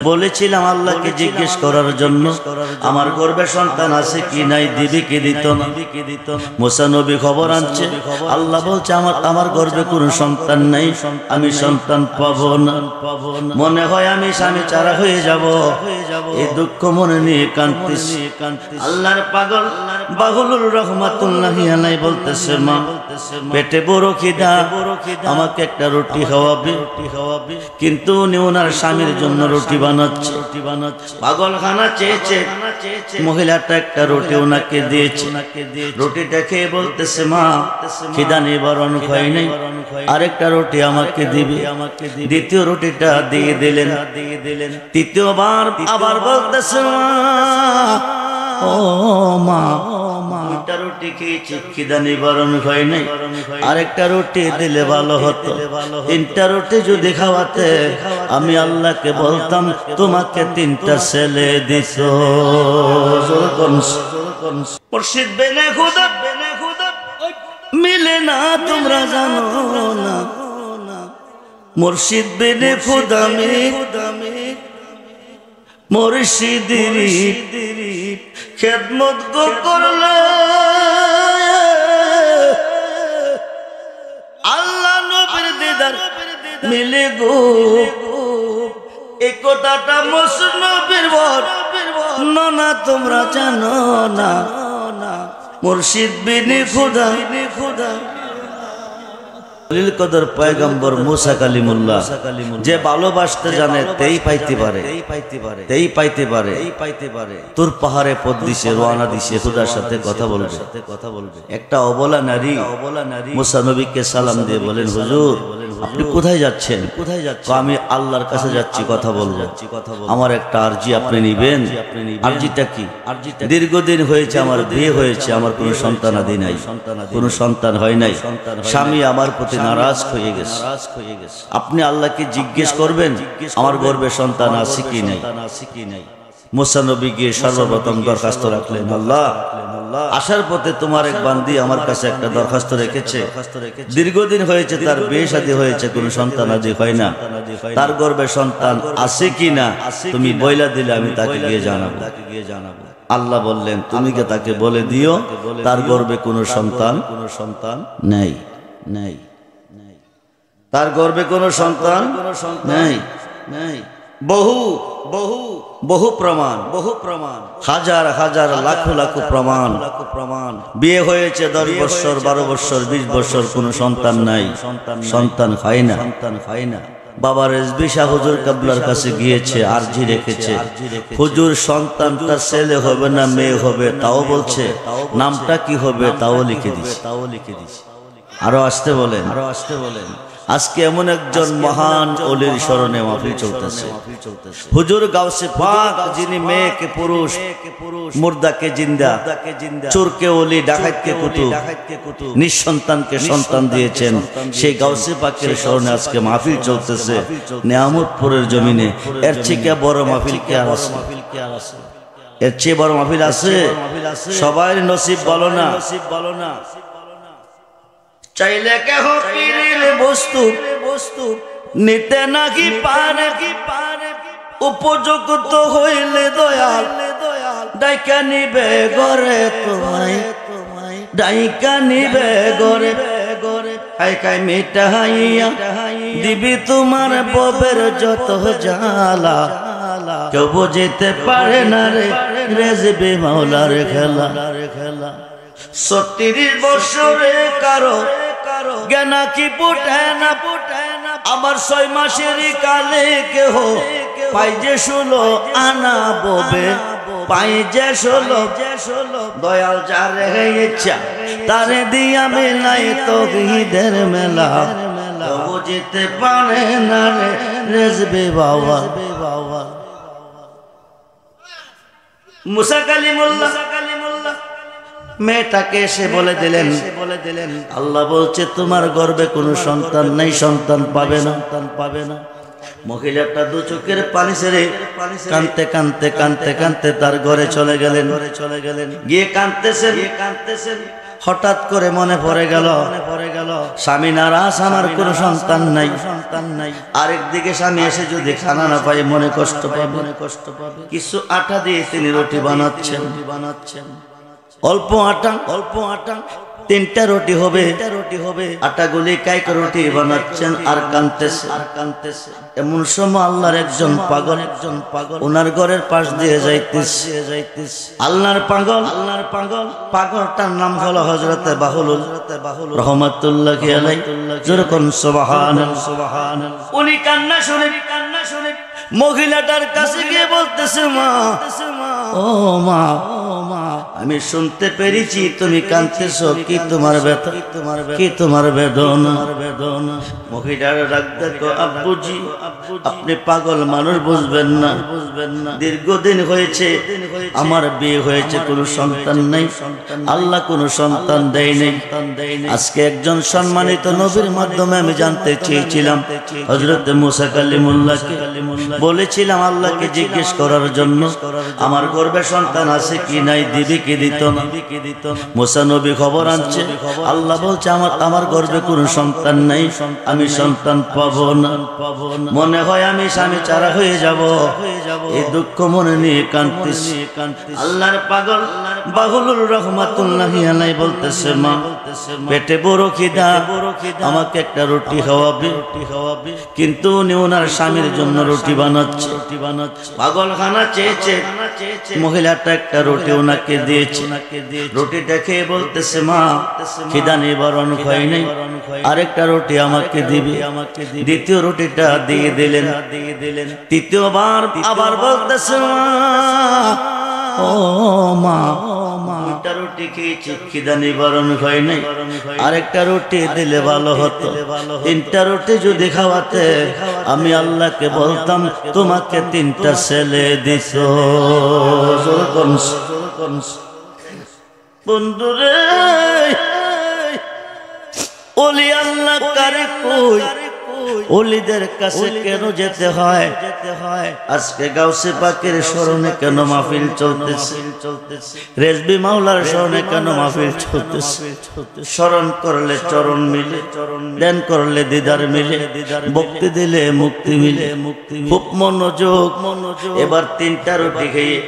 বলেছিলাম আল্লাহকে জিজ্ঞেস করার জন্য আমার গর্ভে সন্তান আছে কি নাই, দিবি কি দিত না। মুসা নবী খবর আনছে, আল্লাহ বলছে আমার গর্ভে কোনো সন্তান নাই, আমি সন্তান পাবো না। মনে হয় আমি স্বামী ছাড়া হয়ে যাব, এই দুঃখ মনে নিয়ে কাঁদতেছি। আল্লাহর পাগল বাহুলুর রহমাতুল্লাহি আলাইহি বলতেছে, মা পেটে বড় খিদা, আমাকে একটা রুটি খাওয়াবে। কিন্তু উনি ওনার স্বামীর জন্য রুটি বানাচ্ছে। পাগলখানা চেয়েছে, মহিলাটা একটা রুটি ওনাকে দিয়েছে। রুটিটা খেয়ে বলতেছে, মা খিদা নিবারণ হয় নাই, আরেকটা রুটি আমাকে দিবে। দ্বিতীয় রুটিটা দিয়ে দিলেন। তৃতীয়বার আবার বলতেছে, ও মা দুইটা রুটি খেয়েছি, খিদা নিবারণ হয় নাই, আরেকটা রুটি দিলে ভালো হতো। তিনটা রুটি যদি খাওয়াতে আমি আল্লাহকে বলতাম তোমাকে তিনটা ছেলে দিত। মুর্শিদ বেনে খুদা মিলে না তোমরা জানো না, মুর্শিদ বেনে খুদা মুর্শিদেরই খেদমত গো করলে আল্লাহ নবীর দিদার মিলে গো। এই কথাটা মুসনবীর না তোমরা জানো না। মুর্শিদ বিনে খুদা খলিল কদর পয়গম্বর মুসা কালিমুল্লাহ যে ভালোবাসতে জানে তেই পাইতে পারে। তোর পাহাড়ে পথ দিছে, রওনা দিছে, খোদার সাথে কথা বলবে। একটা অবলা নারী মুসা নবীকে সালাম দিয়ে বলেন, হুজুর আপনি কোথায় যাচ্ছেন? আমি আল্লাহর কাছে যাচ্ছি, কথা বলবো। আমার একটা আরজি আপনি নিবেন। আরজিটা কি? দীর্ঘদিন হয়েছে আমার বিয়ে হয়েছে, আমার কোনো সন্তানাদি নাই, কোনো সন্তান হয় নাই, স্বামী আমার প্রতি নারাজ হয়ে গেছে। আপনি আল্লাহকে জিজ্ঞেস করবেন আমার গর্ভে সন্তান আছে কি নাই। মুসা নবী গিয়ে সর্বপ্রথম দরখাস্ত রাখলেন, আল্লাহ আসার পথে তোমার এক বান্দি আমার কাছে একটা দরখাস্ত রেখেছে। দীর্ঘদিন হয়েছে তার বিয়ে শাদী হয়েছে, কোনো সন্তান আদি হয় না, তার গর্ভে সন্তান আছে কি না তুমি বইলা দিলে আমি তাকে গিয়ে জানাবো। আল্লাহ বললেন, তুমি কে তাকে বলে দিও তার গর্ভে কোনো সন্তান নেই, তার গর্ভে কোনো সন্তান নেই। বহু প্রমাণ, হাজার লাখো প্রমাণ। বিয়ে হয়েছে 10 বছর, 12 বছর, 20 বছর, কোনো সন্তান নাই, সন্তান হয় না। বাবা রেজবি শাহ হুজুর কাবলার কাছে গিয়েছে, আরজি রেখেছে, হুজুর সন্তানটা ছেলে হবে না মেয়ে হবে তাও বলছে, নামটা কি হবে তাও লিখে দিছে। আরো আসতে বলেন। আজকে এমন একজন মহান ওলির স্মরণে মাহফিল চলতেছে। হুজুর গাউসে পাক, যিনি মেয়েকে পুরুষ, মুর্দাকে জিন্দা, চোরকে ওলি, ডাকাতকে কুতুব, নিঃসন্তানকে সন্তান দিয়েছেন, সেই গাউসে পাকের স্মরণে আজকে মাহফিল চলতেছে নেয়ামতপুরের জমিনে। এর থেকে বড় মাহফিল কে আছে? এর চেয়ে বড় মাহফিল আছে? সবাই নসিব বলো না। চাইলে কেহ পীরের বস্তু নিতে নাকি পারে, উপযুক্ত হইলে দয়াল ডাইকা নিবে গরে, তোমায় ডাইকা নিবে গরে। হাইকাই মিটাইয়া দিবি তোমার ববের যত জ্বালা, কেউ বুঝিতে পারে না রে রেজবি মাওলার খেলা। 36 বছরে কারো জ্ঞানা কি ফুটে না, আবার 6 মাসেরই কালে কেহ পাই যে 16 আনা ববে, পাই যে 16। দয়াল যারে ইচ্ছা তারে দিয়া মেলাই তো ঈদের মেলা, বুঝিতে পারে না রে রেজবি বাবা। মুসা কালিমুল্লাহ মেয়েটাকে এসে বলে দিলেন, আল্লাহ বলছে তোমার গর্ভে কোনো সন্তান নেই, সন্তান পাবে না। মহিলাটা 2 চোখের পানি ছেড়ে কাঁদতে তার ঘরে চলে গেলেন। গিয়ে কাঁদতেছেন, হঠাৎ করে মনে পড়ে গেল স্বামী নারাজ, আমার কোনো সন্তান নাই। আরেকদিকে স্বামী এসে যদি খানা না পায় মনে কষ্ট পাবে। কিছু আটা দিয়ে তিনি রুটি বানাচ্ছেন। অল্প আটা 3টা রুটি হবে। আটা গুলি কাইক রুটি বানাচ্ছেন আর কাঁদতেছে। এমন সময় আল্লাহর একজন পাগল ওনার ঘরের পাশ দিয়ে যাইতেছে। আল্লাহর পাগলটার নাম হলো হযরতে বাহুলুল রহমাতুল্লাহি আলাইহি। যেরকম সুবহানাল্লাহ। উনি কান্না শুনে মহিলাটার কাছে গিয়ে বলতেছে, মা, ও মা, আমি শুনতে পেরেছি তুমি কাঁদতেছো। কি তোমার ব্যথা, কি তোমার বেদনা? মহিলার ডাক দেখো, আব্বুজি আপনি পাগল মানুষ, বুঝবেন না। দীর্ঘদিন হয়েছে আমার বিয়ে হয়েছে, কোনো সন্তান নাই। আল্লাহ কোনো সন্তান দেয় নাই। আজকে একজন সম্মানিত নবীর মাধ্যমে আমি জানতে চেয়েছিলাম, হযরত মুসা কালিমুল্লাহকে বলেছিলাম আল্লাহকে জিজ্ঞেস করার জন্য আমার গর্ভে সন্তান আছে কি নাই, দিবি কি দিত না। মুসা নবী খবর আনছে, আল্লাহ বলছে আমার গর্ভে কোনো সন্তান নাই, আমি সন্তান পাবো না। মনে হয় আমি স্বামী ছাড়া হয়ে যাব। এই দুঃখ মনে নিয়ে কাঁদতেছি। আল্লাহর পাগল বাহুলুর রহমাতুল্লাহি আলাইহি বলতেছে, মা, পেটে বড় খিদা, আমাকে একটা রুটি খাওয়াবে। কিন্তু উনি ওনার স্বামীর জন্য রুটি বানাচ্ছে। পাগলখানা চেয়েছে, মহিলাটা একটা রুটি ওনাকে দিয়েছে। রুটিটা খেয়ে বলতেছে, মা, খিদা নিবারণ হয় নাই, আরেকটা রুটি আমাকে দিবে। দ্বিতীয় রুটিটা দিয়ে দিলেন। তৃতীয়বার আবার বলতেছে, মা, ও মা, দুইটা রুটি খেয়েছি, খিদা নিবারণ হয় নাই, আরেকটা রুটি দিলে ভালো হতো। 3টা রুটি যদি খাওয়াতে আমি আল্লাহকে বলতাম তোমাকে 3টা ছেলে দিত। বন্ধুরে, ওলি আল্লাহ কারে কই, ওলিদের কাছে কেন যেতে হয়? আজকে গাউসে পাকের স্মরণে কেন মাহফিল চলতেছে? রেজবি মাওলার স্মরণে কেন মাহফিল চলতেছে? স্মরণ করলে চরণ মিলে, ধ্যান করলে দিদার মিলে, ভক্তি দিলে মুক্তি মিলে। খুব মনোযোগ। এবার 3টা রুটি খেয়ে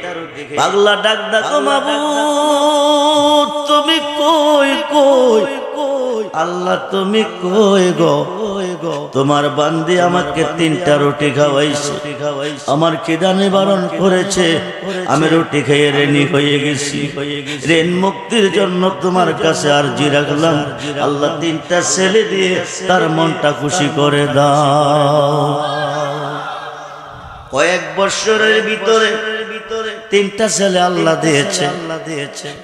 পাগলা ডাক ডাকো, মাবুদ তুমি কই কই, আল্লাহ তুমি কই গো? তোমার বান্দি আমাকে 3টা রুটি খাওয়াইছে, আমার খিদা নিবারণ করেছে, আমি রুটি খেয়ে রেনি হয়ে গেছি। ঋণ মুক্তির জন্য তোমার কাছে আরজি রাখলাম, আল্লাহ 3টা ছেলে দিয়ে তার মনটা খুশি করে দাও। কয়েক বছরের ভিতরে 3টা ছেলে আল্লাহ দিয়েছে।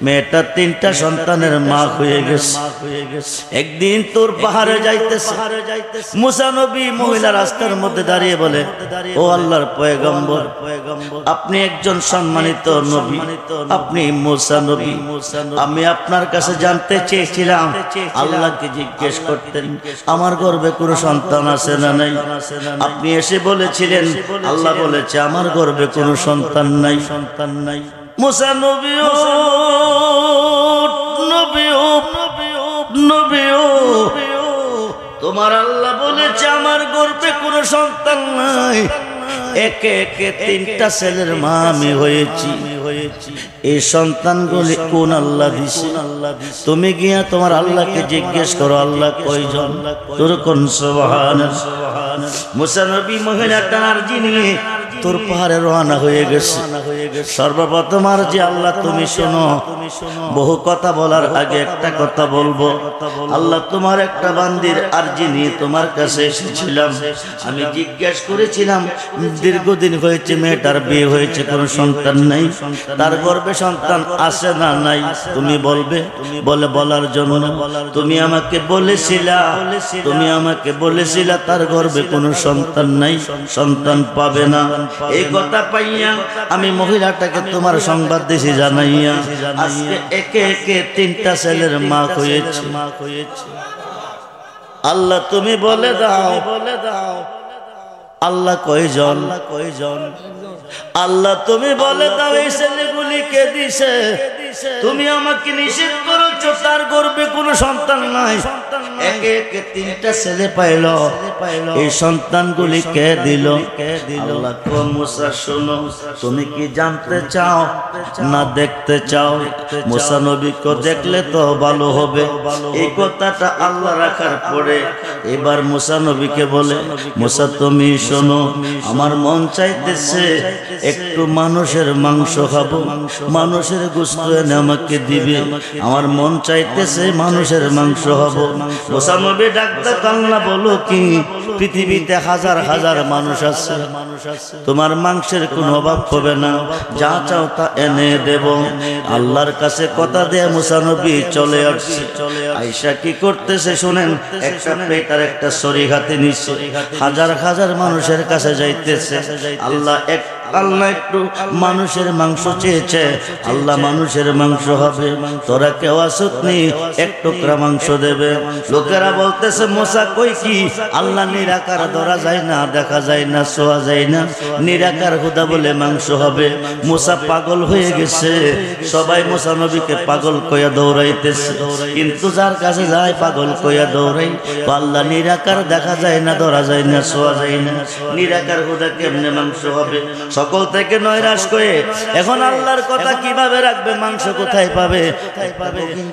মেয়েটা 3টা সন্তানের মা হয়ে গেছে। একদিন তোর পাহাড়ে যাইতেছে, মুসা নবী মহিলা রাস্তার মধ্যে দাঁড়িয়ে বলে, ও আল্লাহর পয়গম্বর, আপনি একজন সম্মানিত নবী, আপনি মুসা নবী। আমি আপনার কাছে জানতে চেয়েছিলাম, আল্লাহকে জিজ্ঞেস করতেন আমার গর্ভে কোনো সন্তান আছে না নাই। আপনি এসে বলেছিলেন আল্লাহ বলেছে আমার গর্ভে কোনো সন্তান নাই। মুসা নবী, ও নবী, ও নবী, ও তোমার আল্লাহ বলেছে আমার গর্ভে কোনো সন্তান নাই। একে একে 3টা ছেলের মা আমি হয়েছি। এই সন্তানগুলি কোন আল্লাহ দিছে? তুমি গিয়া তোমার আল্লাহকে জিজ্ঞেস করো আল্লাহ কয়জন। তোর কোন সুবহানাল্লাহ। মুসা নবী মহিলাটার আরজি নিয়ে তোর পাহাড়ে রওনা হয়ে গেছে। সর্বপ্রথম আরজি, আল্লাহ তুমি শোনো, বহু কথা বলার আগে একটা কথা বলবো। আল্লাহ তোমার একটা বান্দির আরজি নিয়ে তোমার কাছে এসেছিলাম। আমি জিজ্ঞেস করেছিলাম দীর্ঘদিন হয়েছে মেয়েটার বিয়ে হয়েছে, কোনো সন্তান নাই, তার গর্ভে সন্তান আছে না নাই? তুমি বলবে। বলে বলার জন্য তুমি আমাকে বলেছিলা তার গর্ভে কোনো সন্তান নাই, সন্তান পাবে না। এই কথা পাইয়া আমি মহিলাটাকে তোমার সংবাদ দিছি জানাইয়া আজকে একে একে 3টা ছেলের মা হয়েছে। আল্লাহ তুমি বলে দাও, আল্লাহ কয়জন? আল্লাহ তুমি বলে দাও এই ছেলেগুলি কে দিছে? তুমি আমাকে নিষেধ করেছো তার গর্ভে কোনো সন্তান নাই, একে একে তিনটা ছেলে পাইল। এই সন্তানগুলি কে দিল? আল্লাহ কো মুসা শোনো, তুমি কি জানতে চাও না দেখতে চাও? মুসা নবীকে দেখলে তো ভালো হবে। এই কথাটা আল্লাহ রাখার পরে এবার মুসা নবীকে বলে, মুসা তুমি শোনো, আমার মন চাইতেছে একটু মানুষের মাংস খাবো, মানুষের গোশত এনে আমাকে দিবে, আমার মন চাইতেছে মানুষের মাংস খাবো। মুসা নবী ডাকতে আল্লাহ বলো কি, পৃথিবীতে হাজার হাজার মানুষ আছে, তোমার মাংসের কোনো অভাব হবে না, যা চাও তা এনে দেব। আল্লাহর কাছে কথা দিয়ে মুসা নবী চলে আসছে। আয়েশা কি করতেছে শুনেন, একটা প্লেট আর একটা ছড়ি হাতে নিচ্ছে, হাজার হাজার মানুষের কাছে যাইতেছে। আল্লাহ একটু মানুষের মাংস চেয়েছে, আল্লাহ মানুষের মাংস হবে, তোরা কেউ আসুতনি, এক টুকরা মাংস দেবে। লোকেরা বলতেছে মুসা কই কি, আল্লাহ নিরাকার, ধরা যায় না, দেখা যায় না, ছোঁয়া যায় না, নিরাকার খোদা বলে মাংস হবে। মুসা পাগল হয়ে গেছে, সবাই মুসা নবীকে পাগল কইয়া দৌড়াইতেছে, কিন্তু যার কাছে যায় পাগল কইয়া দৌড়াই। আল্লাহ নিরাকার, দেখা যায় না, ধরা যায় না, ছোঁয়া যায় না, নিরাকার খোদা কেমনে মাংস হবে? সকল থেকে নৈরাশ করে এখন আল্লাহর কথা কিভাবে রাখবে, মাংস কোথায় পাবে?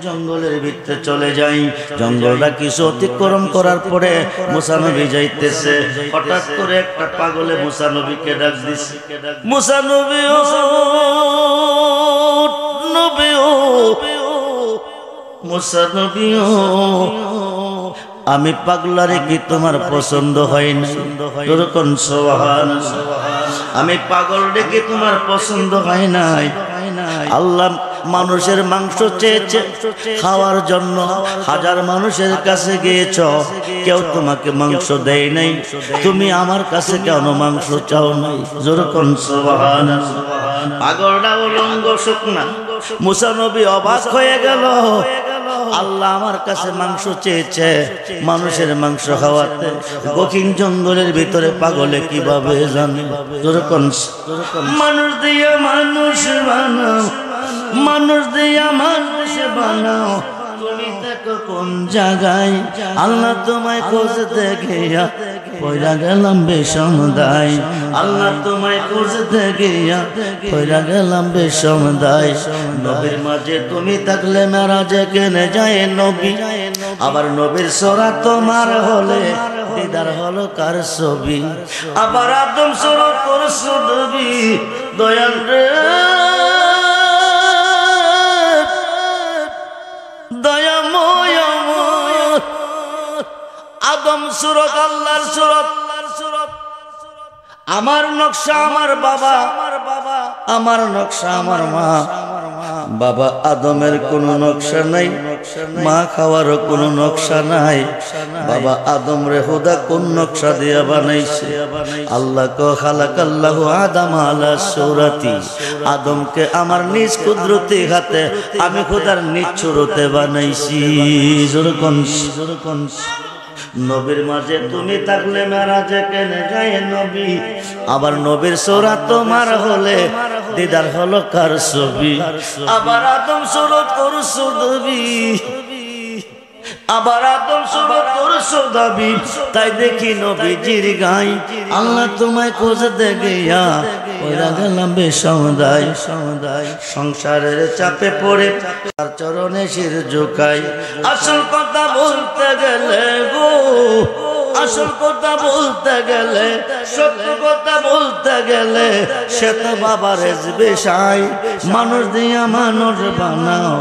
জঙ্গলের ভিতরে চলে যাই। জঙ্গলটা কিছু অতিক্রম করার পরে মুসা নবী যাইতেছে, হঠাৎ করে একটা পাগলে মুসা নবীকে ডাক দিছে, মুসা নবী ও নবী ও মুসা নবী ও, আমি পাগলারে কি তোমার পছন্দ হয় না? যখন সুবহানাল্লাহ, আমি পাগল ডেকে তোমার পছন্দ হয় নাই? আল্লাহ মানুষের মাংস চেয়েছে খাওয়ার জন্য, হাজার মানুষের কাছে গিয়েছ, কেউ তোমাকে মাংস দেয় নাই, তুমি আমার কাছে কেন মাংস চাও নাই? যখন সুবহানাল্লাহ, পাগলটা উলঙ্গ শুকনা। মুসা নবী অবাক হয়ে গেল, আল্লাহ আমার কাছে মাংস চেয়েছে, মানুষের মাংস খাওয়াতে, দক্ষিণ জঙ্গলের ভিতরে পাগলে কিভাবে জানে? মানুষ দিয়া মানুষ বানাও, মানুষ দিয়া মানুষ বানাও, তুমি দেখো কোন জায়গায়, আল্লাহ তোমায় খুঁজতে গিয়া পয়রা গেলাম বিষম দায়, আল্লাহ তোমায় খুঁজতে গিয়া পয়রা গেলাম বিষম দায়। নবীর মাঝে তুমি থাকলে মেরাজে কেনে যায় নবী, আবার নবীর সরা তোমার হলে দিদার হলো কার ছবি, আবার আদম সরা তোর ছবি। দয়াল রে দয়াময় আদম সুরত আল্লাহর সুরত, আমার নকশা আমার বাবা, আমার নকশা আমার মা। বাবা আদমের কোনো নকশা নাই, মা খাওয়ারও কোনো নকশা নাই। বাবা আদম রে খোদা কোন নকশা দিয়া বানাইছে? আল্লাহ কো খালাকাল্লাহু আদম আলা সূরাতি, আদমকে আমার নিজ কুদরতি হাতে আমি খোদার নিজ সুরতে বানাইছি। যখন নবীর মাঝে তুমি থাকলে মেরাজে কেনে যায় নবী, আবার নবীর সূরা তোমার হলে দিদার হলো কার ছবি, আবার আদম সুরত করছ নবী, আবার আদম সুরত করছ দাবি। তাই দেখি নবীজির গাই, আল্লাহ তোমায় খুঁজতে গিয়া পয়রা গেলাম বেসমদায়। সংসারের চাপে পড়ে তার চরণে শির ঝুঁকাই। আসল কথা বলতে গেলে গো, আসল কথা বলতে গেলে, সত্য কথা বলতে গেলে, সে তো বাবার বেশাই। মানুষ দিয়া মানুষ বানাও,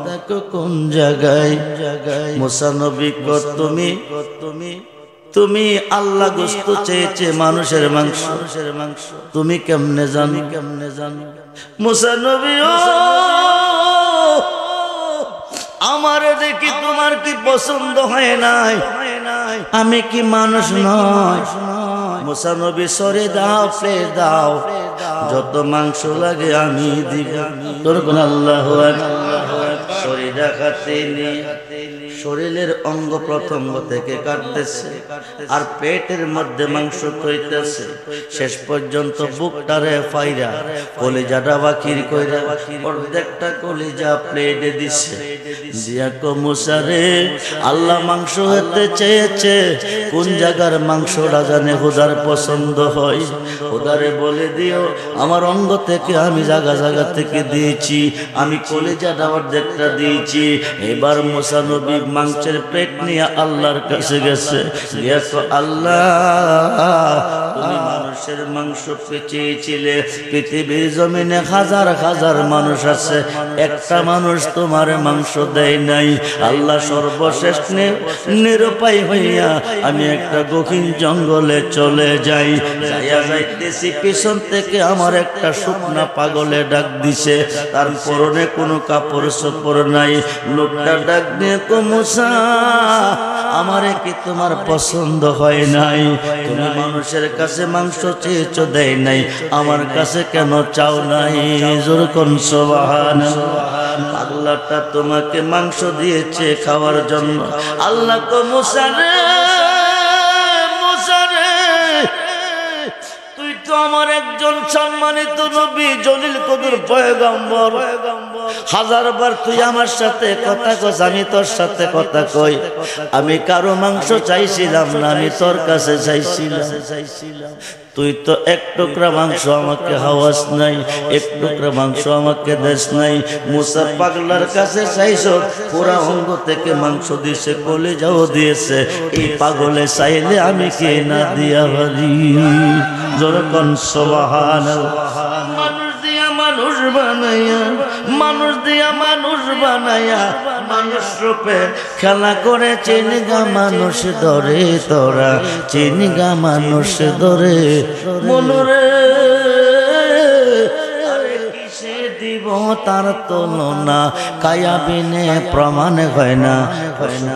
দেখো কোন জায়গায়? মুসা নবী কো তুমি তুমি আল্লাহ গোশত চেয়েছে মানুষের মাংস, তুমি কেমনে জানো? মুসা নবী ও আমার দেখি তোমার কি পছন্দ হয় নাই? আমি কি মানুষ নয়? মুসা নবী সরে দাও, প্লেট দাও, যত মাংস লাগে আমি দিব। তোর কোন আল্লাহু আকবার। সরে রাখাতে শরীরের অঙ্গ প্রত্যঙ্গ থেকে কাটতেছে আর পেটের মধ্যে মাংস তৈতেছে, শেষ পর্যন্ত বুকটারে ফাইরা কলিজাটা বাকির কইরা অর্ধেকটা কলিজা প্লেটে দিছে। দিয়া কো মুসা রে, আল্লাহ মাংস হতে চেয়েছে, কোন জায়গার মাংসটা জানে খোদার পছন্দ হয়, খোদারে বলে দিও আমার অঙ্গ থেকে আমি জায়গা জায়গা থেকে দিয়েছি, আমি কলিজাটা অর্ধেকটা দিয়েছি। এবার মুসা নবী মাংসের পেট নিয়ে আল্লাহর কাছে গেছে, দিয়া কো আল্লাহ তুমি মানুষের মাংস চেয়েছিলে, পৃথিবীর জমিনে হাজার হাজার মানুষ আছে, একটা মানুষ তোমার মাংস দেয় নাই। আল্লাহ সর্বশেষ নিরুপায় হইয়া আমি একটা গহীন জঙ্গলে চলে যাই, যাইতেছি পিছন থেকে আমার একটা শুকনা পাগলে ডাক দিছে, তার পরনে কোনো কাপড় চোপড় নাই। লোকটা ডাক দিয়ে কো মুসা, আমারে কি তোমার পছন্দ হয় নাই? তুমি মানুষের কাছে মাংস চেয়েছো দেয় নাই, আমার কাছে কেন চাও নাই? জোর কোন সুবহানাল্লাহ। আল্লাহটা তোমাকে মাংস দিয়েছে খাওয়ার জন্য। আল্লাহ কো মুসা রে, মুসা রে, তুই তো আমার একজন সম্মানিত নবী, জলিল কদর পয়গম্বর, হাজারবার তুই আমার সাথে কথা কস, আমি তোর সাথে কথা কই। আমি কারো মাংস চাইছিলাম না, আমি তোর কাছে চাইছিলাম। তুই তো এক টুকরা মাংস আমাকে হাওয়াস নাই, এক টুকরা মাংস আমাকে দেশ নাই। মুসা পাগলার কাছে চাইছো, পুরা অঙ্গ থেকে মাংস দিয়েছে, কলিজাও দিয়েছে। এই পাগলে চাইলে আমি কে না দিয়া পারি? যখন সুবহানাল্লাহ। মানুষ দিয়া মানুষ বানাইয়া, মানুষ দিয়া মানুষ বানাইয়া, মানুষ রূপে খেলা করে চিনগা মানুষ ধরে, তোরা চিনগা মানুষ ধরে মনরে। দিব তার তুলনা কায়া বিনে প্রমাণ হয় না,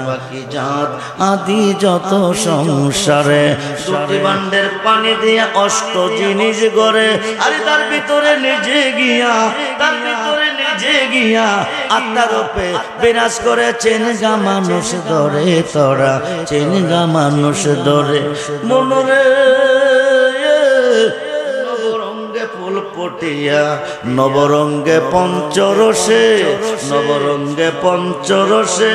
বাকি জাত আদি যত সংসারে দুটি বান্ডের পানি দিয়ে অষ্ট জিনিস গড়ে। আরে তার ভিতরে নিজে গিয়া, তার ভিতরে নিজে গিয়া আত্মার রূপে বিরাজ করে চেনগা মানুষ ধরে, তোরা চেনগা মানুষ ধরে মনরে। ফুল পটিয়া নবরঙ্গে পঞ্চরসে, নবরঙ্গে পঞ্চরসে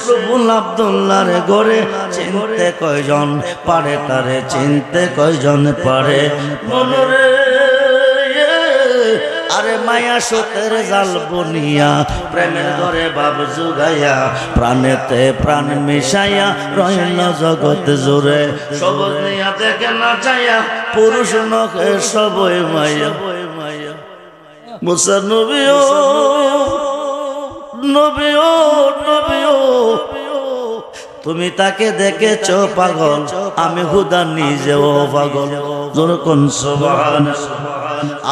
প্রভুল আব্দুল্লাহর ঘরে চিনতে কয়জন পারে, তারে চিনতে কয়জন পারে মনরে। আরে মায়া সতের জাল বনিয়া, প্রেমের ঘরে ভাব জুগাইয়া, প্রাণেতে প্রাণ মিশাইয়া রহিল জগৎ জুড়ে। সবজ নিয়া দেখে না চাইয়া, পুরুষ নখে সবই মাইয়া। মুসা নবী ও নবী ও নবী ও, তুমি তাকে দেখেছো পাগল, আমি হুদা নিজেও পাগল। যখন সুবহানাল্লাহ।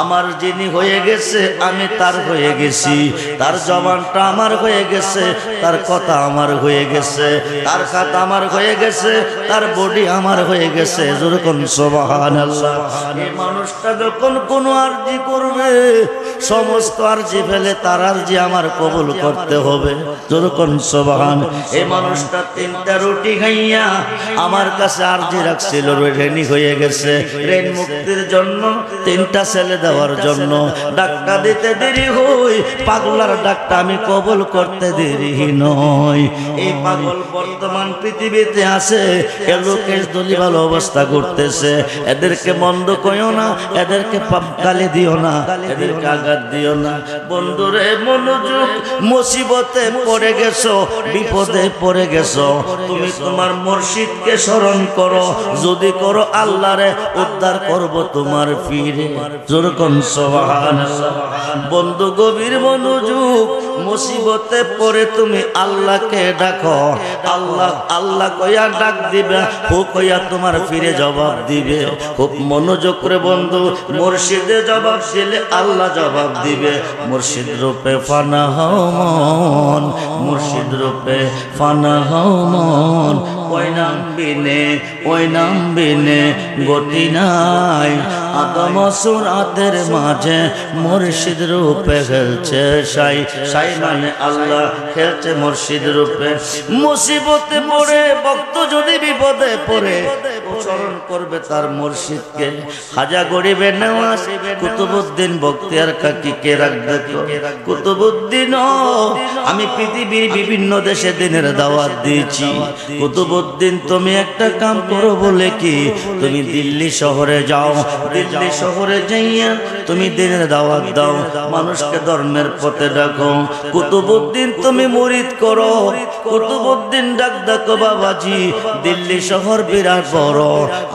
আমার যিনি হয়ে গেছে আমি তার হয়ে গেছি, তার জবানটা আমার হয়ে গেছে, তার কথা আমার হয়ে গেছে, তার খাত আমার হয়ে গেছে, তার বডি আমার হয়ে গেছে। যখন সুবহানাল্লাহ। এই মানুষটা যখন কোনো আরজি করবে, সমস্ত আরজি ফেলে তার আরজি আমার কবুল করতে হবে। যখন সুবহান। এই মানুষটা তিনটা রুটি খাইয়া আমার কাছে আরজি রাখছিল, রেডি হয়ে গেছে রেন মুক্তির জন্য, তিনটা ছেলে দেওয়ার জন্য। ডাক্তার দিতে দেরি হই, পাগলার ডাক্তার আমি কবুল করতে দেরি নয়। এই পাগল বর্তমান পৃথিবীতে আছে, এ লোকের দলি ভালো অবস্থা করতেছে। এদেরকে মন্দ কইও না, এদেরকে গালি দিও না, এদেরকে আঘাত দিও না। বন্ধুরে মনোযোগ, মুসিবতে পড়ে গেছো, বিপদে পড়ে গেছো, তুমি তোমার মুর্শিদকে স্মরণ করো। যদি করো আল্লাহরে উদ্ধার করব তোমার ফিরে। যখন সুবহানাল্লাহ। বন্ধু গভীর মনোযোগ, মুসিবতে পড়ে তুমি আল্লাহকে ডাকো, আল্লাহ আল্লাহ কইয়া ডাক দিবে, হু কইয়া তোমার ফিরে জবাব দিবে। খুব মনোযোগ করে বন্ধু, মুর্শিদে জবাব দিলে আল্লাহ জবাব দিবে। মুর্শিদ রূপে ফানা হও মন, মুর্শিদ রূপে ফানা হও মন। ওই নাম বিনে, ওই নাম বিনে গতি নাই, আদম সুরাতের মাঝে মুর্শিদ রূপে খেলছে সাই সাই মানে আল্লাহ খেলছে মুর্শিদ রূপে মুসিবতে পড়ে ভক্ত যদি বিপদে পড়ে স্মরণ করবে তার মুর্শিদকে খাজা গরিবে নওয়াজ কুতুবউদ্দিন বখতিয়ার কাকি কে রাখবে কুতুবউদ্দিন আমি পৃথিবীর বিভিন্ন দেশে দিনের দাওয়াত দিয়েছি কুতুবউদ্দিন তুমি একটা কাম করো বলে কি তুমি দিল্লি শহরে যাও দিল্লি শহরে যাইয়া তুমি দিনের দাওয়াত দাও মানুষকে ধর্মের পথে ডাকো কুতুবউদ্দিন তুমি মুরিদ করো কুতুবউদ্দিন ডাক ডাকো বাবাজি দিল্লি শহর বিরাট বড়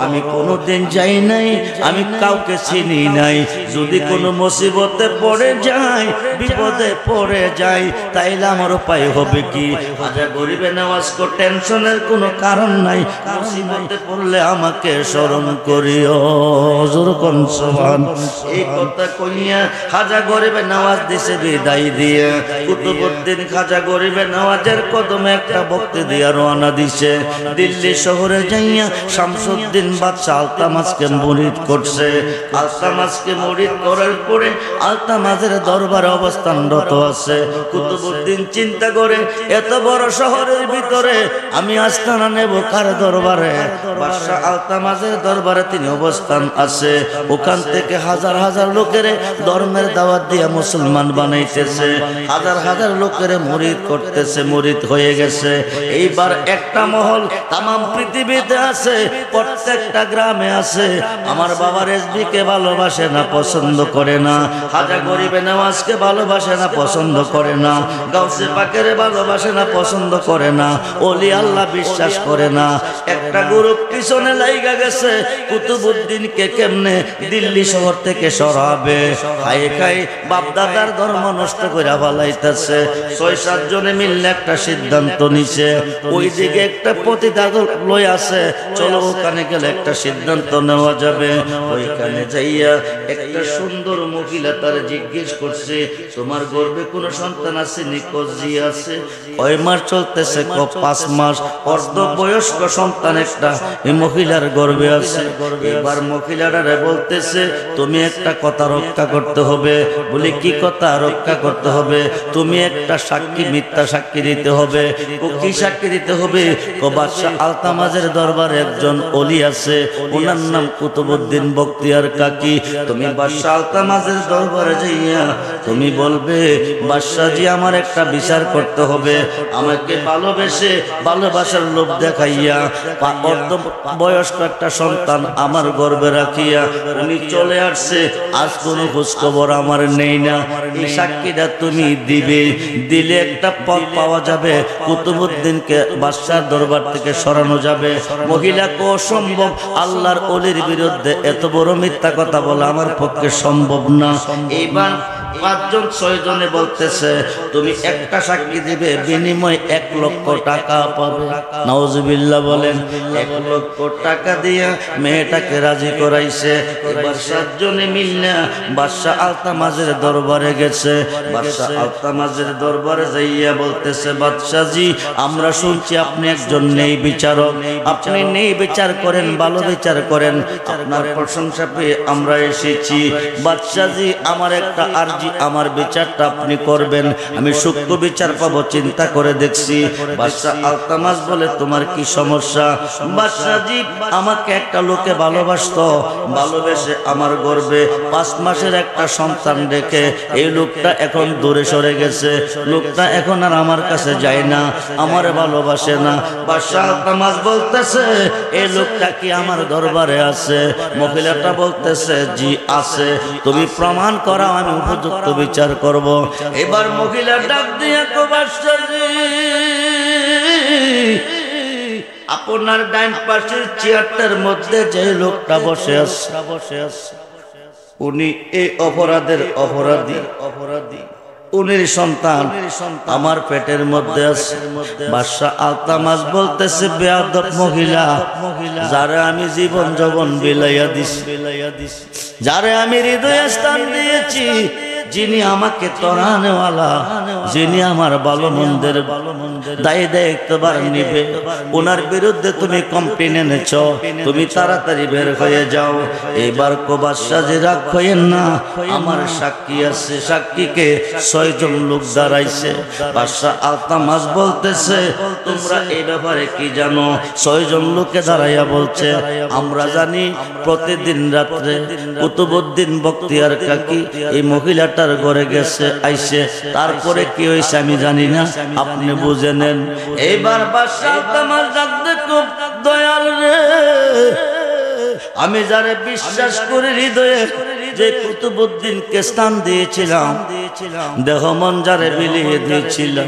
আমি কোনোদিন যাই নাই আমি কাউকে চিনি নাই যদি কোনো মুসিবতে পড়ে যাই বিপদে পড়ে যাই তাইলে আমার উপায় হবে কি খাজা গরিবে নওয়াজ কো টেনশনের কোনো কারণ নাই মুসিবতে পড়লে আমাকে স্মরণ করিও হুজুর কোন সুবহান এই কথা কইয়া খাজা গরিবে নওয়াজ দিছে বিদায় দিয়ে কুতুবউদ্দিন খাজা গরিবে নওয়াজের কদমে একটা ভক্তি দিয়া রওনা দিছে দিল্লি শহরে যাইয়া শামসুদ্দিন বাদশা আলতামাজকে মুরিদ করছে আলতামাজকে মুরিদ করার পরে আলতামাজের দরবারে অবস্থানরত আছে কুতুবউদ্দিন চিন্তা করে এত বড় শহরের ভিতরে আমি আস্তানা নেব কার দরবারে বাদশা আলতামাজের দরবারে তিনি অবস্থান আছে ওখান থেকে হাজার হাজার লোকের ধর্মের দাওয়াত দিয়া মুসলমান বানাইতেছে হাজার হাজার লোকের মুরিদ করতেছে মুরিদ হয়ে গেছে এইবার একটা মহল তাম পৃথিবীতে আছে প্রত্যেকটা গ্রামে আছে আমার বাবা রেজবি কে ভালোবাসে না পছন্দ করে না খাজা গরিবে নওয়াজকে ভালোবাসে না পছন্দ করে না গাউসে পাকের ভালোবাসে না পছন্দ করে না ওলি আল্লাহ বিশ্বাস করে না একটা গ্রুপ পিছনে লাইগা গেছে কুতুবউদ্দিনকে কেমনে দিল্লি শহর থেকে সরাবে খাই খাই বাপ দাদার ধর্ম নষ্ট করে ফেলাইতেছে ৬-৭ জনে মিললে একটা সিদ্ধান্ত নিছে ওইদিকে একটা প্রতিদাদল লই আছে চলো ওখানে গেলে একটা সিদ্ধান্ত নেওয়া যাবে ওইখানে যাইয়া একটা সুন্দর মহিলা তার জিজ্ঞেস করছে তোমার গর্ভে কোনো সন্তান আছে নিখোঁজ জি আছে কয় মাস চলতেছে 5 মাস অর্ধ বয়স্ক সন্তান একটা এই মহিলার গর্ভে আছে এবার মহিলারা বলতেছে তুমি একটা কথা রক্ষা করতে হবে বলি কি কথা রক্ষা করতে হবে তুমি একটা সাক্ষী মিথ্যা সাক্ষী দিতে হবে ও কি সাক্ষী দিতে হবে ও বাদশা আলতামাজের দরবারে একজন ওলি আছে ওনার নাম কুতুবউদ্দিন বখতিয়ার কাকি তুমি বাদশা আলতামাজের দরবারে যাইয়া তুমি বলবে বাদশাজি আমার একটা বিচার করতে হবে আমাকে ভালোবেসে ভালোবাসার লোভ দেখাইয়া অর্ধ বয়স্ক একটা সন্তান আমার গর্ভে রাখিয়া উনি চলে আসছে আজ কোনো খোঁজ খবর আমার নেই না এই সাক্ষীটা তুমি দিবে দিলে একটা পথ পাওয়া যাবে কুতুবউদ্দিনকে বাদশার দরবার থেকে সরানো যাবে মহিলাকে অসম্ভব আল্লাহর ওলির বিরুদ্ধে এত বড় মিথ্যা কথা বলা আমার পক্ষে সম্ভব না এইবার 5 জন 6 জনে বলতেছে তুমি একটা সাক্ষী দিবে বিনিময়ে 1 লক্ষ টাকা পাবে নাউজুবিল্লাহ বলেন 1 লক্ষ টাকা দিয়া মেয়েটাকে রাজি করাইছে এবার 7 জনে মিলনা বাদশা আলতামাজের দরবারে গেছে বাদশা আলতামাজের দরবারে যাইয়া বলতেছে বাদশাজি আমরা শুনছি আপনি একজন নেই বিচারক আপনি নেই বিচার করেন ভালো বিচার করেন আপনার প্রশংসা পেয়ে আমরা এসেছি বাদশাজি আমার একটা আরজি আমার বিচারটা আপনি করবেন আমি সূক্ষ্ম বিচার পাবো চিন্তা করে দেখছি বাদশা আলতামাজ বলে তোমার কি সমস্যা বাদশাজি আমাকে একটা লোকে ভালোবাসতো ভালোবেসে আমার গর্ভে 5 মাসের একটা সন্তান রেখে এই লোকটা এখন দূরে সরে গেছে লোকটা এখন আর আমার কাছে যায় না আমারে ভালোবাসে না বাদশা আলতামাজ বলতেছে এই লোকটা কি আমার দরবারে আছে মহিলাটা বলতেছে জি আছে তুমি প্রমাণ করাও আমি উপযুক্ত বিচার করব এবার মহিলা ডাক দিয়া কো বাদশাজি আপনার ডান পাশের চেয়ারটার মধ্যে যে লোকটা বসে আছে উনি এই অপরাধের অপরাধী উনির সন্তান আমার পেটের মধ্যে আছে বাদশা আলতামাজ বলতেছে বেয়াদব মহিলা যারে আমি জীবন যৌবন বিলাইয়া দিছি যারে আমি হৃদয়ে স্থান দিয়েছি যিনি আমাকে তরানেওয়ালা, যিনি আমার ভালো মন্দের দায় দায়িত্ববার নিবে, ওনার বিরুদ্ধে তুমি কমপ্লেন এনেছ, তুমি তাড়াতাড়ি বের হয়ে যাও। এবার বাদশা যে রাগ হইয়েন না, আমার সাক্ষী আছে, সাক্ষীকে 6 জন লোক দাঁড়াইছে। বাদশা আলতামাস বলতেছে তোমরা এই ব্যাপারে কি জানো? 6 জন লোকে দাঁড়াইয়া বলছে আমরা জানি প্রতিদিন রাত্রে কুতুবউদ্দিন বখতিয়ার কাকি এই মহিলাটার ঘরে গেছে আইছে, তারপরে কি হয়েছে আমি জানি না, আপনি বুঝে নেন। এইবার বাদশা আলতামাস ডাকতে খুব দয়াল রে, আমি যারে বিশ্বাস করে হৃদয়ে যে কুতুবউদ্দিনকে স্থান দিয়েছিলাম, দেহ মন যারে বিলিয়ে দিয়েছিলাম,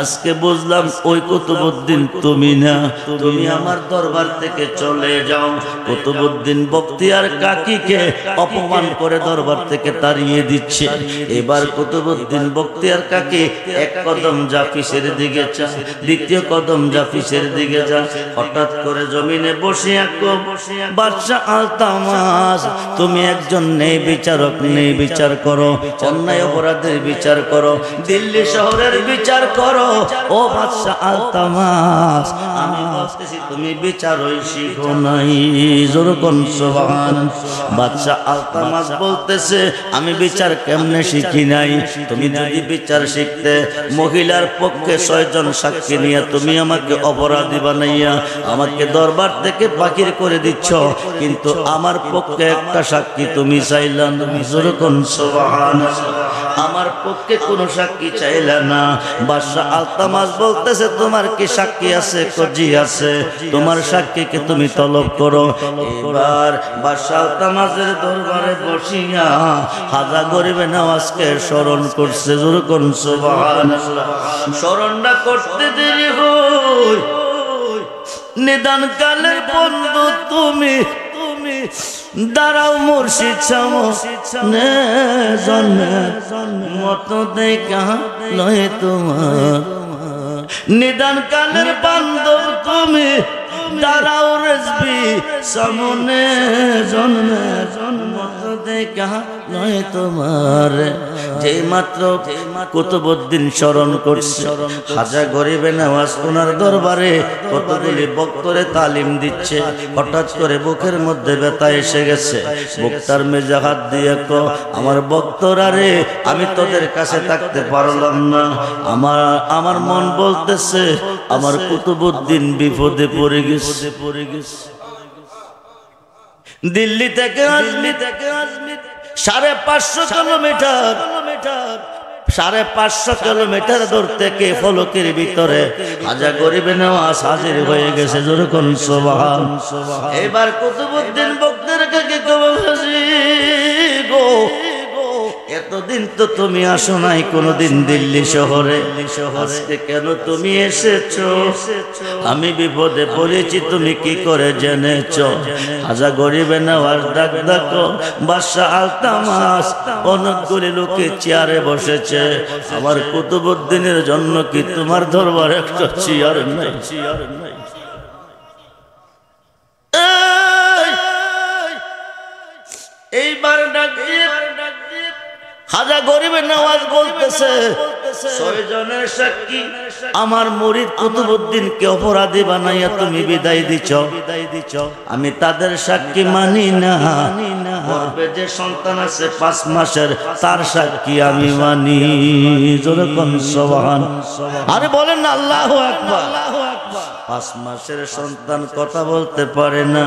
আজকে বুঝলাম ওই কুতুবউদ্দিন তুমি না, তুমি আমার দরবার থেকে চলে যাও। কুতুবউদ্দিন বখতিয়ার কাকিকে অপমান করে দরবার থেকে তাড়িয়ে দিচ্ছে। এবার কুতুবউদ্দিন বখতিয়ার কাকি এক কদম জাফিসের দিকে যা, দ্বিতীয় কদম জাফিসের দিকে যা, হঠাৎ করে জমিনে বসে বাদশা আলতামাস তুমি একজন নেই বিচারক, নেই বিচার করো, অন্যায় অপরাধের বিচার করো, দিল্লি শহরের বিচার করো। ও বাদশা আলতামাস আমি বলতেছি তুমি বিচারই শিখো নাই, জোরে কোন সুবহানাল্লাহ। বাদশা আলতামাস বলতেছে আমি বিচার কেমনে শিখি নাই? তুমি যদি বিচার শিখতে মহিলার পক্ষে 6 জন সাক্ষী নিয়ে তুমি আমাকে অপরাধী বানাইয়া আমাকে দরবার থেকে বাকির করে দিচ্ছ, কিন্তু আমার পক্ষে একটা সাক্ষী তুমি চাইলা না, জোরে কোন সুবহানাল্লাহ। আমার পক্ষে কোনো সাক্ষী চাইলা না। বাদশা আলতামাস বলতেছে তোমার কি সাক্ষী আছে? জি আছে, তোমার সাক্ষীকে তুমি তলব করো। এবার বাদশা আলতামাসের দরবারে বসিয়া হাজা গরিবে নওয়াজকে স্মরণ করছে, জোরে কোন সুবহানাল্লাহ। স্মরণটা করতে দেরি হয়, নিদান কালের বন্ধু তুমি দাঁড়াও মুর্শিদ সামনে, জন্মে মতো দেখা লয় তোমার, নিদান কালের বান্ধব তুমি দাঁড়াও রেজবি সামনে, জন্মে মতো দেখা লয় তোমার। যেই মাত্র কুতুবউদ্দিন স্মরণ করছে, খাজা গরিবে নওয়াজ ওনার দরবারে কতগুলি বক্তরে তালিম দিচ্ছে, হঠাৎ করে বুকের মধ্যে ব্যথা এসে গেছে। বক্তার মেজে হাত দিয়ে আমার বক্তরা রে, আমি তোদের কাছে থাকতে পারলাম না, আমার মন বলতেছে আমার কুতুবউদ্দিন বিপদে পড়ে গেছে। দিল্লি থেকে আজমির 550 কিলোমিটার, 550 কিলোমিটার দূর থেকে ফলকের ভিতরে খাজা গরিবে নওয়াজ হাজির হয়ে গেছে, জোরে কোন সুবহানাল্লাহ। এবার কুতুবউদ্দিন বখতিয়ার কাকি গো, এতদিন তো তুমি আসো নাই কোনদিন দিল্লি শহরে, আজকে কেন তুমি এসেছো? আমি বিপদে পড়েছি, তুমি কি করে জেনেছো? খাজা গরিবে নওয়াজ ডাক ডাকো বাদশা আলতামাস, অনেকগুলি লোকে চেয়ারে বসেছে, আমার কুতুবউদ্দিনের জন্য কি তোমার দরবারে একটা চেয়ার নাই? এইবার ডাক দিয়ে খাজা গরিবে নওয়াজ বলতেছে 6 জনের সাক্ষী আমার মুরিদ কুতুবউদ্দিনকে অপরাধী বানাইয়া তুমি বিদায় দিছ, আমি তাদের সাক্ষী মানি না। গর্ভে যে সন্তান আছে 5 মাসের, তার সাক্ষী আমি মানি, জোরে কোন সুবহানাল্লাহ। আরে বলেন না আল্লাহু আকবার। 5 মাসের সন্তান কথা বলতে পারে না,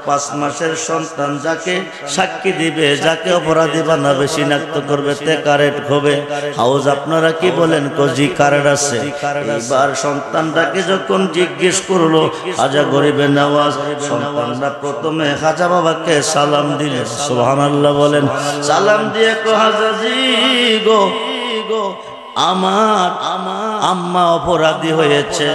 5 মাসের সন্তান যাকে সাক্ষী দিবে, যাকে অপরাধী বানাবে, শনাক্ত করবে, তে কারেট হবে। হাউস আপনারা কি বলেন? কজি কারেট আছে। এবার সন্তানটাকে যখন জিজ্ঞেস করলো খাজা গরিবে নওয়াজ, সন্তানরা প্রথমে খাজা বাবাকে সালাম দিলেন, সুবহানাল্লাহ বলেন। সালাম দিয়ে হাজাজি গো, আমার আম্মা অপরাধী হয়েছে,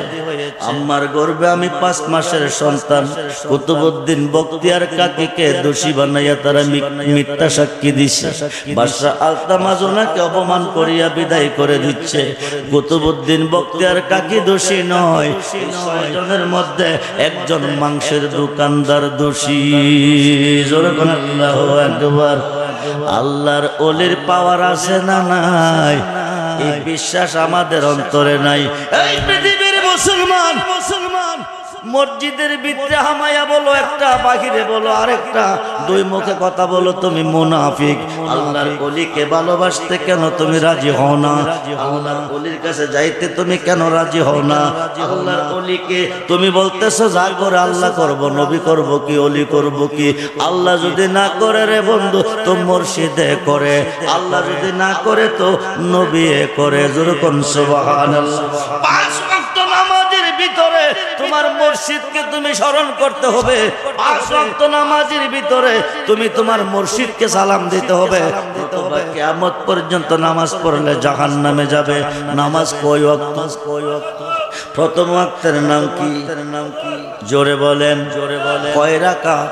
আম্মার গর্ভে আমি 5 মাসের সন্তান। কুতুবউদ্দিন বখতিয়ার কাকিকে দোষী বানাইয়া তারা মিথ্যা সাক্ষী দিছে। বাদশা আলতামাস ওনাকে অপমান করিয়া বিদায় করে দিচ্ছে। কুতুবউদ্দিন বখতিয়ার কাকি দোষী নয়, 6 জনের মধ্যে একজন মাংসের দোকানদার দোষী, জোরে বলেন আল্লাহু আকবার। আল্লাহর ওলির পাওয়ার আছে না নাই? এই বিশ্বাস আমাদের অন্তরে নাই। এই পৃথিবীর মুসলমান মসজিদের ভিতরে হামায়া বলো একটা, বাহিরে বলো আরেকটা, দুই মুখে কথা বলো তুমি মুনাফিক। আল্লাহর ওলিকে ভালোবাসতে কেন তুমি রাজি হও না? আল্লাহর ওলির কাছে যাইতে তুমি কেন রাজি হও না? আল্লাহর ওলিকে তুমি বলতেছো যা করে আল্লাহ করব, নবী করব কি, ওলি করব কি? আল্লাহ যদি না করে রে বন্ধু তো মুর্শিদে করে, আল্লাহ যদি না করে তো নবী করে। যেরকম সুবহানাল্লাহ। পাঁচ ওয়াক্ত নামাজের ভিতরে তোমার মুর্শিদকে তুমি স্মরণ করতে হবে। পাঁচ ওয়াক্ত নামাজের ভিতরে তুমি তোমার মুর্শিদকে সালাম দিতে হবে। কিয়ামত পর্যন্ত নামাজ পড়লে জাহান্নামে যাবে। নামাজ কয় ওয়াক্ত? প্রথম ওয়াক্তের নাম কি? জোরে বলেন, জোরে বলেন। কয় রাকাত?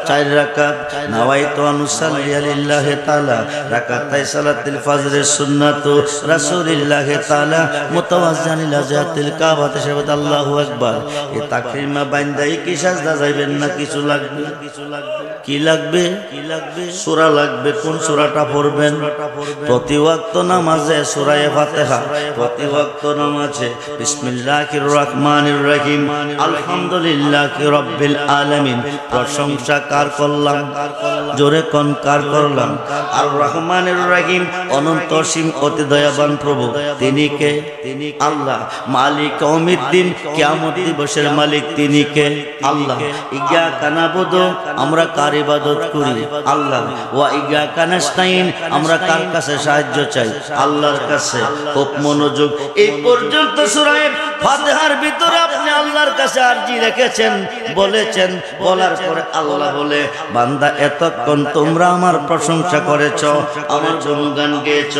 4 রাকাত। নাওয়াইতু আন উসাল্লি লিল্লাহি তাআলা রাকাতাই সালাতুল ফজরের সুন্নাতু রাসূলিল্লাহি তাআলা মুতাওয়াজ্জিহান ইলা জাতিল কাবাতে শাহাদাত আল্লাহু আকবার। এই তাকরিমা বান্দাই কি সাজদা যাইবেন না কিছু লাগবে? কি লাগবে? সূরা লাগবে। কোন সূরাটা পড়বেন? প্রতি ওয়াক্ত নামাজে সূরা ফাতিহা, প্রতি ওয়াক্ত নামাজে বিসমিল্লাহির রহমানির রহিম আলহামদুলিল্লাহি রাব্বিল আলামিন। প্রশংসা কার করলাম? জোরে কোন কার করলাম? আর রহমানির রহিম অনন্ত অসীম অতি দয়াবান প্রভু। তিনি কে? তিনি আল্লাহ। মালিক ইয়াউমিদ্দিন, কিয়ামত দিবসের মালিক তিনি কে? আল্লাহ। ইয়্যাকা নাবুদু, আমরা কার ইবাদত করি? আল্লাহ। ওয়া ইয়্যাকা নাস্তাইন, আমরা কার কাছে সাহায্য চাই? আল্লাহর কাছে। খুব মনোযোগ। এই পর্যন্ত সূরা ফাতিহার ভিতরে আপনি আল্লাহর কাছে আরজি রেখেছেন, বলেছেন। বলার পরে আল্লাহ বলে বান্দা এতক্ষণ তোমরা আমার প্রশংসা করেছ, আমার গুণগান গেয়েছ,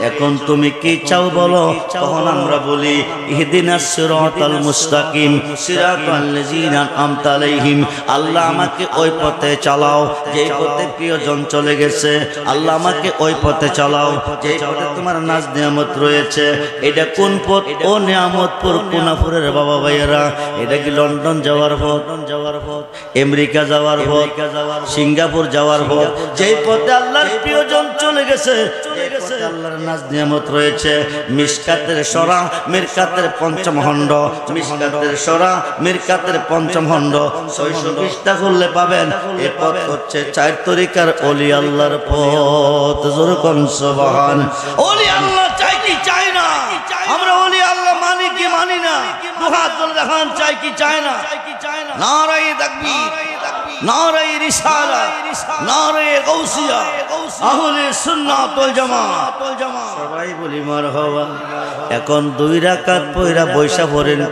এখন তুমি কি চাও বলো? তখন আমরা বলি ইহদিনাস সিরাতাল মুস্তাকিম সিরাতাল লাযিনা আন'আমতা আলাইহিম। আল্লাহ আমাকে ওই পথে চালাও যেই পথে প্রিয়জন চলে গেছে। আল্লাহ আমাকে ওই পথে চালাও যেই পথে তোমার নাজ নিয়ামত রয়েছে। এটা কোন পথ? ও নিয়ামতপুর কুনাফুরের বাবা ভাইয়েরা, এটা কি লন্ডন যাওয়ার পথ, আমেরিকা যাওয়ার পথ, সিঙ্গাপুর যাওয়ার পথ? যেই পথে আল্লাহর প্রিয়জন চলে গেছে, আল্লাহর নাজ নিয়ামত রয়েছে। মিশকাতের সরা মিরকাতের পঞ্চম খণ্ড, মিশকাতের সরা মিরকাতের পঞ্চম খণ্ড 620টা খুললে পাবেন। এই পথ হচ্ছে 4 তরিকার ওলি আল্লাহর পথ। জোরে কোন সুবহান। ওলি আল্লাহ চাই কি চাই না? আমরা ওলি আল্লাহ মানি কি মানি না? দুহাত তুলে দেখান, চাই কি চাই না? নারায়ে তাকবীর, নারায়ে রিসালাত, নারায়ে গাউসিয়া, আহলে সুন্নাত ওয়াল জামাত। সবাই বলি মারহাবা। এখন 2 রাকাত পয়রা বৈশা পড়েন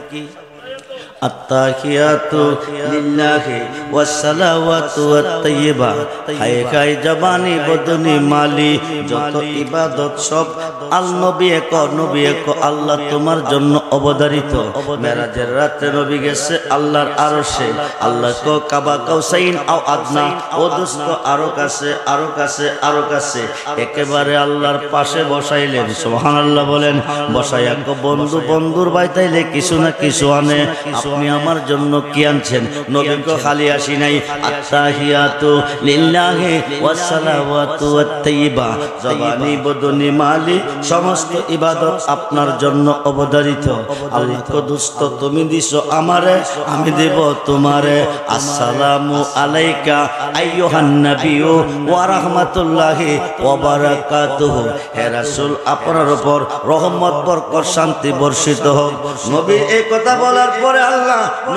কি? আত্তাহিয়াতু লিল্লাহি ওয়াস সালাওয়াতু ওয়াত তাইয়্যিবা। হায় খায় জবানি বদনি মালি, যত ইবাদত সব আল নবী এক নবী এক আল্লাহ তোমার জন্য অবধারিত। মেরাজের রাতে নবী গেছে আল্লাহর আরশে। আল্লাহ কো কাবা কাউসাইন আও আদনা, ও দোস্ত আরো কাছে, আরো কাছে, আরো কাছে, একেবারে আল্লাহর পাশে বসাইলেন। সুবহানাল্লাহ বলেন। বসাইয়া কো বন্ধু বন্ধুর বাইতাইলে কিছু না কিছু আনে। আপনি আমার জন্য কি আনছেন? নবীকে খালি আসি নাই। আত্তাহিয়াতু লিল্লাহি ওয়াস সালাওয়াতু ওয়াত তাইয়্যিবা, জবানি বদনি মালি, সমস্ত ইবাদত আপনার জন্য অবধারিত। আল্লাহ কো দোস্ত তুমি দিছো আমারে, আমি দেব তোমারে। আসসালামু আলাইকা আইয়ুহান নাবিয়্যু ওয়া রাহমাতুল্লাহি ওয়া বারাকাতুহু। হে রাসূল, আপনার উপর রহমত বরকত শান্তি বর্ষিত হোক। নবী এই কথা বলার পরে আল্লাহ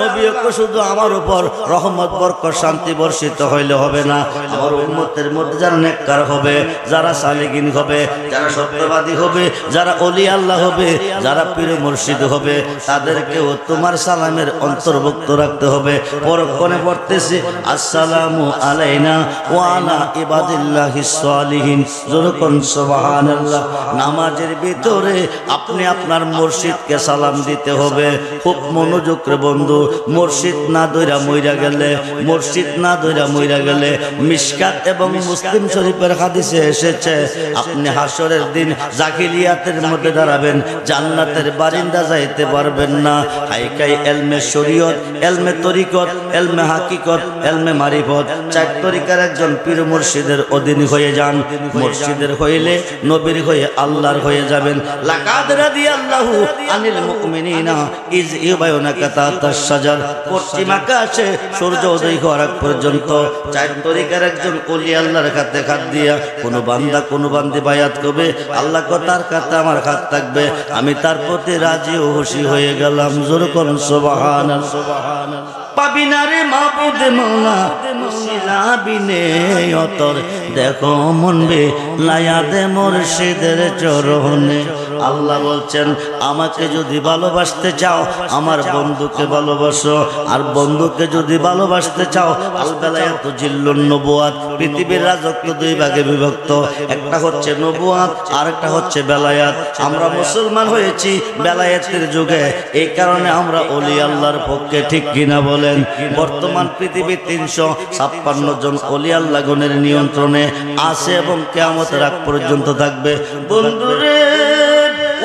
নবীকে শুধু আমার উপর রহমত বরকত শান্তি বর্ষিত হইলে হবে না, আমার উম্মতের মধ্যে যারা নেককার হবে, যারা সালেকিন হবে, যারা সত্যবাদী হবে, যারা ওলি আল্লাহ হবে, যারা পীর মুর্শিদ হবে, তাদেরকেও তোমার সালামের অন্তর্ভুক্ত রাখতে হবে। পরক্ষণে পড়তেছি আসসালামু আলাইনা ওয়া আলা ইবাদিল্লাহিস সালিহিন। যখন সুবহানাল্লাহ। নামাজের ভিতরে আপনি আপনার মুর্শিদকে সালাম দিতে হবে। খুব মনোযোগ রে বন্ধু, মুর্শিদ না ধইরা মইরা গেলে, মুর্শিদ না ধইরা মইরা গেলে, মিশকাত এবং মুসলিম শরীফের হাদিসে এসেছে আপনি হাসরের দিন জাহিলিয়াতের মধ্যে দাঁড়াবেন, জান্নাতের বারিন্দা যাইতে পারবেন না। হাইকাই এলমে শরীয়ত, এলমে তরিকত, এলমে হাকিকত, এলমে মারিফত, চার তরিকার একজন পীর মুর্শিদের অধীন হয়ে যান। মুর্শিদের হইলে নবীর হয়ে আল্লাহর হয়ে যাবেন। লাকাদ রাদিয়াল্লাহু আনিল মুমিনিনা ইজ ইউবায়ুনাকা তাহতাশ শাজার। পশ্চিম আকাশে সূর্য উদয় হওয়ার আগ পর্যন্ত চার তরিকার একজন ওলি আল্লাহর কাছে হাত দিয়া কোনো বান্দা কোনো বান্দি বায়াত করবে, আল্লাহ তার কাছে আমার হাত থাকবে, আমি তার প্রতি রাজি ও খুশি হয়ে গেলাম। জোরে করুন সুবহানাল্লাহ, সুবহানাল্লাহ। পাবিনারে মাবুদ মৌলা মুসিলাবিনে অতর, দেখো মনবে লায়াদে মুর্শিদের চরণে। আল্লাহ বলছেন আমাকে যদি ভালোবাসতে চাও আমার বন্ধুকে ভালোবাসো, আর বন্ধুকে যদি ভালোবাসতে চাও আল বেলায়াত জিল্লুন নবুয়াত। পৃথিবীর রাজত্ব দুই ভাগে বিভক্ত, একটা হচ্ছে নবুয়াত আর একটা হচ্ছে বেলায়াত। আমরা মুসলমান হয়েছি বেলায়াতের যুগে, এই কারণে আমরা ওলি আল্লাহর পক্ষে, ঠিক কিনা বলেন? বর্তমান পৃথিবীর 356 জন ওলি আল্লাহ গণের নিয়ন্ত্রণে আছে এবং কিয়ামতের আগ পর্যন্ত থাকবে। বন্ধুরে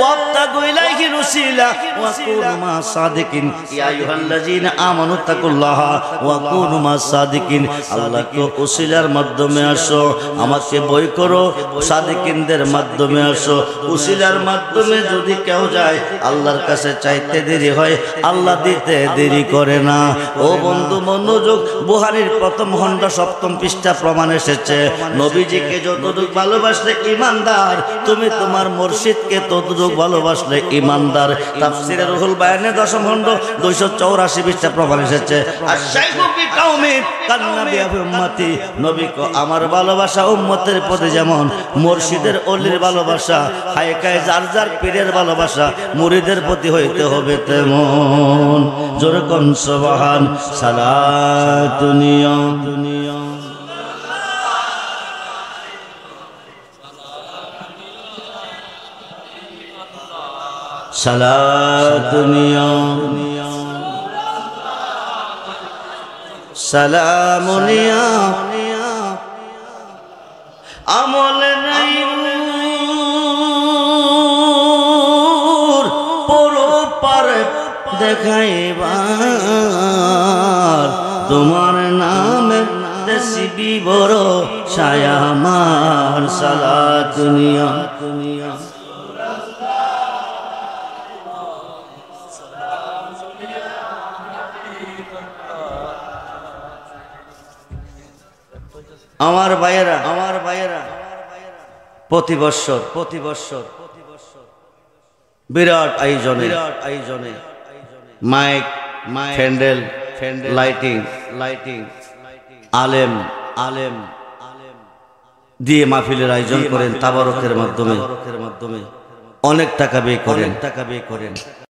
وابتغوا إليه الوسيلة وكونوا مع الصادقين يا أيها الذين آمنوا اتقوا الله وكونوا مع الصادقين। আল্লাহকে উসিলার মাধ্যমে আসো, আমাকে বই করো, সাদিকিনদের মাধ্যমে আসো। উসিলার মাধ্যমে যদি কেউ যায় আল্লাহর কাছে চাইতে দেরি হয়, আল্লাহ দিতে দেরি করে না। ও বন্ধু মনোযোগ, বুখারীর প্রথম খণ্ড 7ম পৃষ্ঠা প্রমাণ এসেছে নবীজিকে যতটুকু ভালোবাসলে ঈমানদার, তুমি তোমার মুর্শিদকে ততটুকু ভালোবাসলে ঈমানদার। তাফসীরে রুহুল বায়ানে 10ম খণ্ড 284 পৃষ্ঠা প্রমাণ এসেছে আশ-শাইখু ফি কওমি কান্নাবি ফি উম্মতি। নবী কো আমার ভালোবাসা উম্মতের প্রতি যেমন মুর্শিদের ওলির ভালোবাসা, হায়কায় যার যার পীরের ভালোবাসা মুরিদের প্রতি হইতে হবে তেমন। জোরে কোন সুবহান। সালাতুনিয়া সালাতুনিয়া সালামুনিয়া আমল নাই পরপার দেখাইবার, তোমার নামে তসবি বড় ছায়া আমার। সালাতুনিয়া আমার ভাইয়েরা, আমার ভাইয়েরা, প্রতি বছর বিরাট আয়োজনে মাইক, ক্যান্ডেল, লাইটিং আলেম দিয়ে মাহফিলের আয়োজন করেন। তাবারকের মাধ্যমে অনেক টাকা ব্যয় করেন।